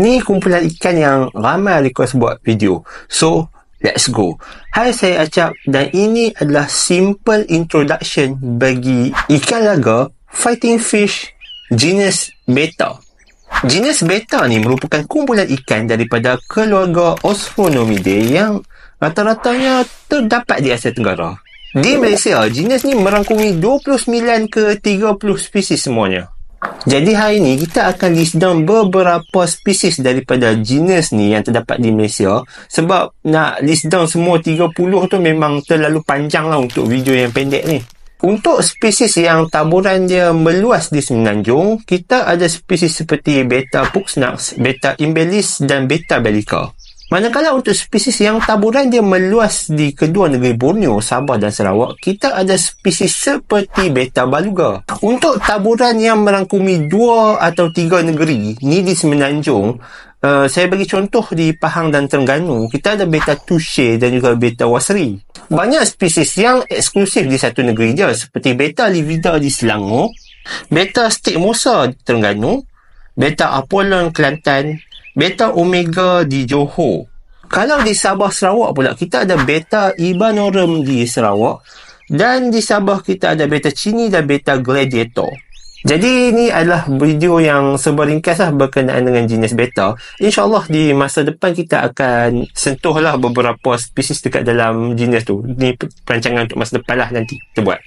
Ni kumpulan ikan yang ramai request buat video. So, let's go. Hai, saya Acap dan ini adalah simple introduction bagi ikan laga fighting fish genus Betta. Genus Betta ni merupakan kumpulan ikan daripada keluarga Osphonomidae yang rata-ratanya terdapat di Asia Tenggara. Di Malaysia, genus ni merangkumi 29 ke 30 spesies semuanya. Jadi hari ni kita akan list down beberapa spesies daripada genus ni yang terdapat di Malaysia. Sebab nak list down semua 30 tu memang terlalu panjang lah untuk video yang pendek ni. Untuk spesies yang taburan dia meluas di Semenanjung, kita ada spesies seperti Betta puxnax, Betta imbellis dan Betta bellica. Manakala untuk spesies yang taburan dia meluas di kedua negeri Borneo, Sabah dan Sarawak, kita ada spesies seperti Betta baluga. Untuk taburan yang merangkumi 2 atau 3 negeri, ni di Semenanjung, saya bagi contoh di Pahang dan Terengganu, kita ada Betta touche dan juga Betta wasri. Banyak spesies yang eksklusif di satu negeri je, seperti Betta livida di Selangor, Betta stigmosa di Terengganu, Betta apollon Kelantan, Betta omega di Johor. Kalau di Sabah Sarawak pula, kita ada Betta ibanorum di Sarawak, dan di Sabah kita ada Betta cini dan Betta gladiator. Jadi ini adalah video yang serba ringkas lah berkenaan dengan jenis Betta. InsyaAllah di masa depan kita akan sentuhlah beberapa spesies dekat dalam jenis tu. Ini perancangan untuk masa depan lah nanti kita buat.